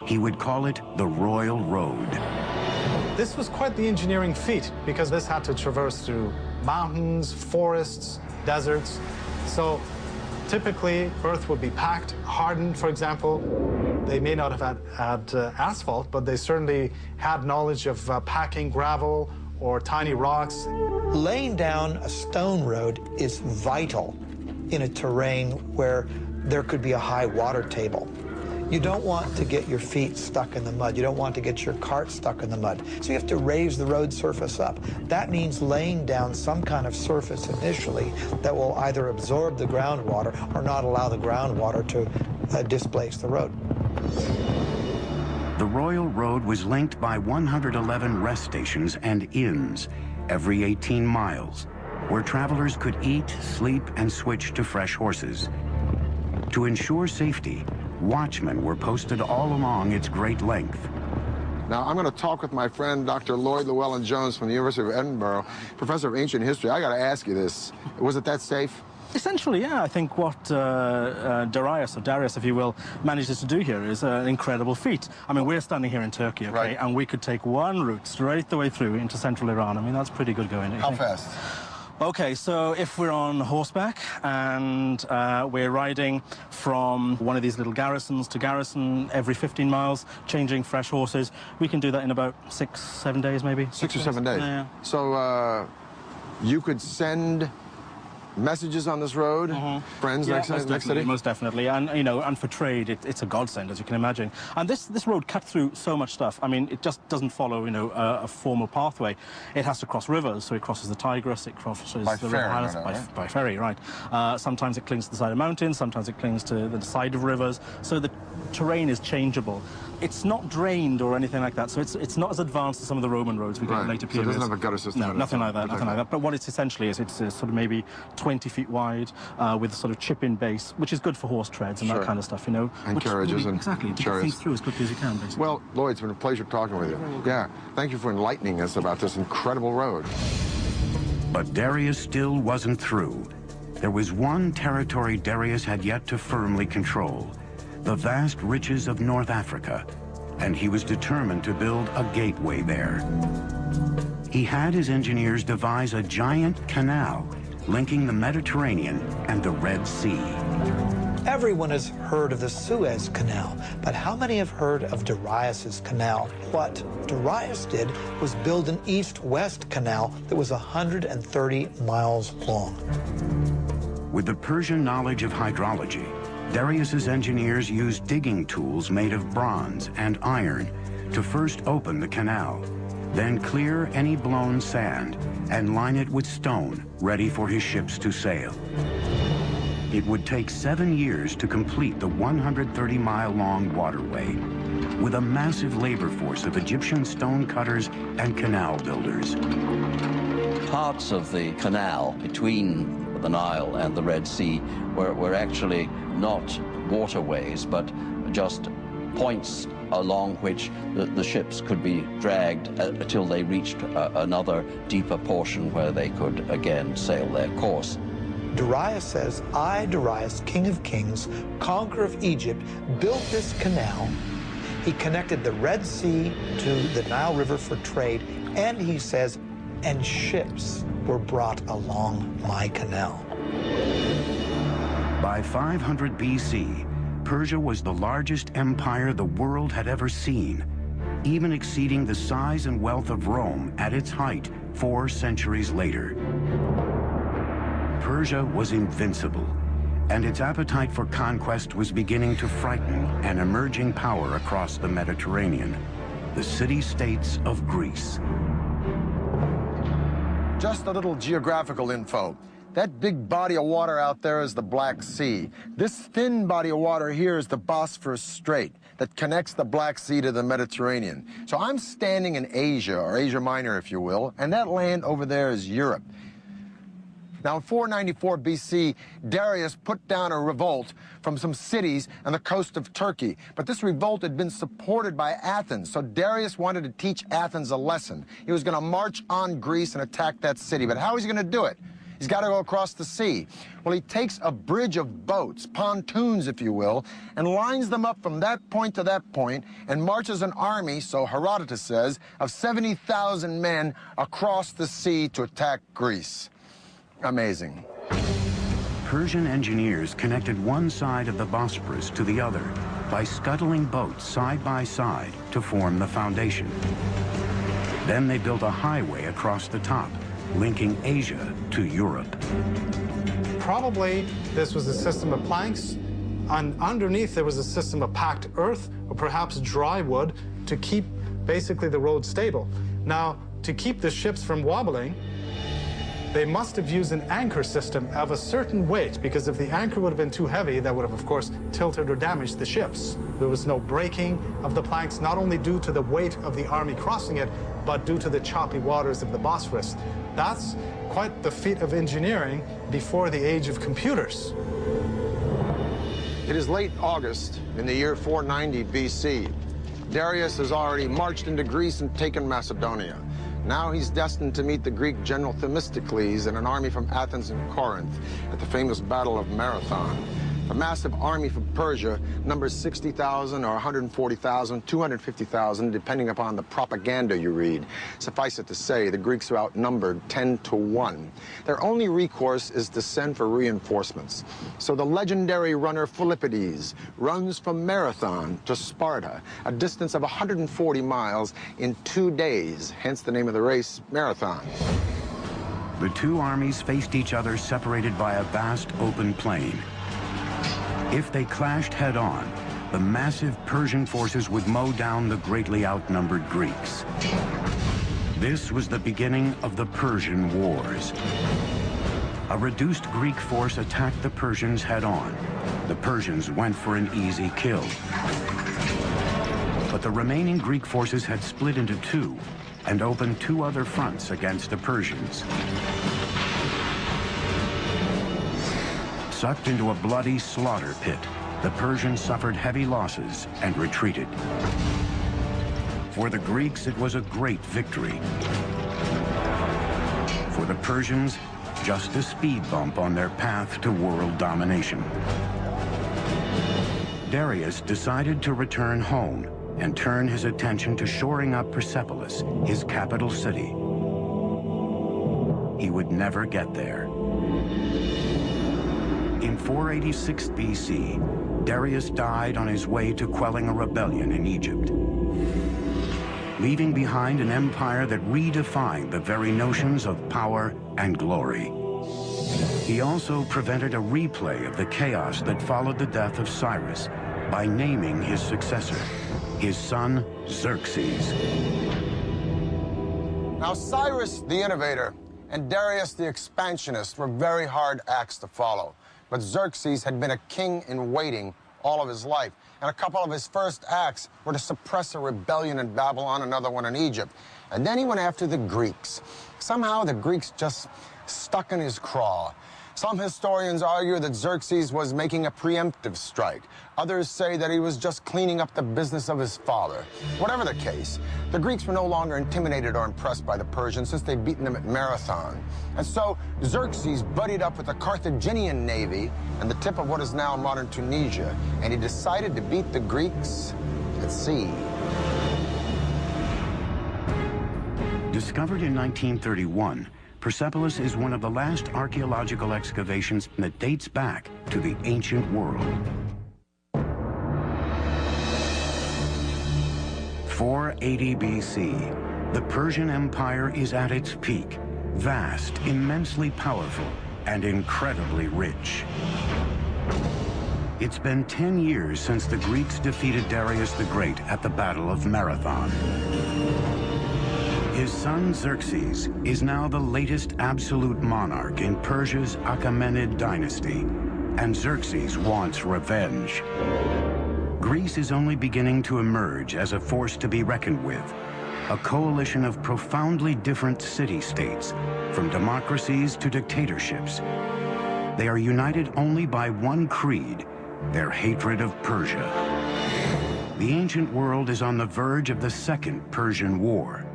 He would call it the Royal Road. This was quite the engineering feat because this had to traverse through mountains, forests, deserts. So typically, earth would be packed, hardened, for example. They may not have had asphalt, but they certainly had knowledge of packing gravel or tiny rocks. Laying down a stone road is vital in a terrain where there could be a high water table. You don't want to get your feet stuck in the mud. You don't want to get your cart stuck in the mud. So you have to raise the road surface up. That means laying down some kind of surface initially that will either absorb the groundwater or not allow the groundwater to displace the road. The Royal Road was linked by 111 rest stations and inns every 18 miles, where travelers could eat, sleep, and switch to fresh horses. To ensure safety, watchmen were posted all along its great length. Now, I'm going to talk with my friend, Dr. Lloyd Llewellyn-Jones from the University of Edinburgh, professor of ancient history. I got to ask you this. Was it that safe? Essentially, yeah. I think what Darius, if you will, manages to do here is an incredible feat. I mean, we're standing here in Turkey, okay, right, and we could take one route straight the way through into central Iran. I mean, that's pretty good going. How fast? Okay, so if we're on horseback and we're riding from one of these little garrisons to garrison every 15 miles, changing fresh horses, we can do that in about 6-7 days, maybe. 6 or 7 days? Yeah. So you could send messages on this road, friends next city? Most definitely, and you know, and for trade, it's a godsend, as you can imagine. And this road cut through so much stuff. I mean, it just doesn't follow, you know, a formal pathway. It has to cross rivers, so it crosses the Tigris, it crosses the River Halis by ferry, right? Sometimes it clings to the side of mountains, sometimes it clings to the side of rivers. So the terrain is changeable. It's not drained or anything like that, so it's not as advanced as some of the Roman roads we get in later periods. So it doesn't have a gutter system? No, nothing like that, nothing like that. But what it's essentially is, it's sort of maybe 20 feet wide with a sort of chip-in base, which is good for horse treads and that kind of stuff, you know. And carriages and exactly, to get things through as quickly as you can, basically. Well, Lloyd, it's been a pleasure talking with you. Yeah, thank you for enlightening us about this incredible road. But Darius still wasn't through. There was one territory Darius had yet to firmly control: the vast riches of North Africa, and he was determined to build a gateway there. He had his engineers devise a giant canal linking the Mediterranean and the Red Sea. Everyone has heard of the Suez Canal, but how many have heard of Darius's canal? What Darius did was build an east-west canal that was 130 miles long. With the Persian knowledge of hydrology, Darius's engineers used digging tools made of bronze and iron to first open the canal, then clear any blown sand and line it with stone ready for his ships to sail. It would take 7 years to complete the 130-mile-long waterway, with a massive labor force of Egyptian stone cutters and canal builders. Parts of the canal between the Nile and the Red Sea were actually not waterways, but just points along which the ships could be dragged until they reached another deeper portion where they could again sail their course. Darius says, I, Darius, king of kings, conqueror of Egypt, built this canal. He connected the Red Sea to the Nile River for trade, and he says, and ships were brought along my canal. By 500 BC, Persia was the largest empire the world had ever seen, even exceeding the size and wealth of Rome at its height 4 centuries later. Persia was invincible, and its appetite for conquest was beginning to frighten an emerging power across the Mediterranean, the city-states of Greece. Just a little geographical info. That big body of water out there is the Black Sea. This thin body of water here is the Bosphorus Strait that connects the Black Sea to the Mediterranean. So I'm standing in Asia, or Asia Minor, if you will, and that land over there is Europe. Now, in 494 BC, Darius put down a revolt from some cities on the coast of Turkey. But this revolt had been supported by Athens, so Darius wanted to teach Athens a lesson. He was going to march on Greece and attack that city. But how was he going to do it? He's got to go across the sea. Well, he takes a bridge of boats, pontoons, if you will, and lines them up from that point to that point and marches an army, so Herodotus says, of 70,000 men across the sea to attack Greece. Amazing. Persian engineers connected one side of the Bosporus to the other by scuttling boats side by side to form the foundation. Then they built a highway across the top, linking Asia to Europe. Probably this was a system of planks, and underneath there was a system of packed earth or perhaps dry wood to keep basically the road stable. Now, to keep the ships from wobbling, they must have used an anchor system of a certain weight, because if the anchor would have been too heavy, that would have, of course, tilted or damaged the ships. There was no breaking of the planks, not only due to the weight of the army crossing it, but due to the choppy waters of the Bosphorus. That's quite the feat of engineering before the age of computers. It is late August in the year 490 BC. Darius has already marched into Greece and taken Macedonia. Now he's destined to meet the Greek general Themistocles and an army from Athens and Corinth at the famous Battle of Marathon. The massive army from Persia numbers 60,000 or 140,000, 250,000, depending upon the propaganda you read. Suffice it to say, the Greeks are outnumbered 10 to 1. Their only recourse is to send for reinforcements. So the legendary runner Philippides runs from Marathon to Sparta, a distance of 140 miles in 2 days, hence the name of the race, Marathon. The two armies faced each other separated by a vast open plain. If they clashed head-on, the massive Persian forces would mow down the greatly outnumbered Greeks. This was the beginning of the Persian Wars. A reduced Greek force attacked the Persians head-on. The Persians went for an easy kill. But the remaining Greek forces had split into two and opened two other fronts against the Persians. Sucked into a bloody slaughter pit, the Persians suffered heavy losses and retreated. For the Greeks, it was a great victory. For the Persians, just a speed bump on their path to world domination. Darius decided to return home and turn his attention to shoring up Persepolis, his capital city. He would never get there. In 486 BC, Darius died on his way to quelling a rebellion in Egypt, leaving behind an empire that redefined the very notions of power and glory. He also prevented a replay of the chaos that followed the death of Cyrus by naming his successor, his son Xerxes. Now, Cyrus the innovator and Darius the expansionist were very hard acts to follow. But Xerxes had been a king in waiting all of his life, and a couple of his first acts were to suppress a rebellion in Babylon, another one in Egypt. And then he went after the Greeks. Somehow the Greeks just stuck in his craw. Some historians argue that Xerxes was making a preemptive strike. Others say that he was just cleaning up the business of his father. Whatever the case, the Greeks were no longer intimidated or impressed by the Persians since they'd beaten them at Marathon. And so Xerxes buddied up with the Carthaginian navy and the tip of what is now modern Tunisia, and he decided to beat the Greeks at sea. Discovered in 1931, Persepolis is one of the last archaeological excavations that dates back to the ancient world. 480 BC, the Persian Empire is at its peak, vast, immensely powerful, and incredibly rich. It's been 10 years since the Greeks defeated Darius the Great at the Battle of Marathon. His son Xerxes is now the latest absolute monarch in Persia's Achaemenid dynasty, and Xerxes wants revenge. Greece is only beginning to emerge as a force to be reckoned with, a coalition of profoundly different city-states, from democracies to dictatorships. They are united only by one creed, their hatred of Persia. The ancient world is on the verge of the Second Persian War.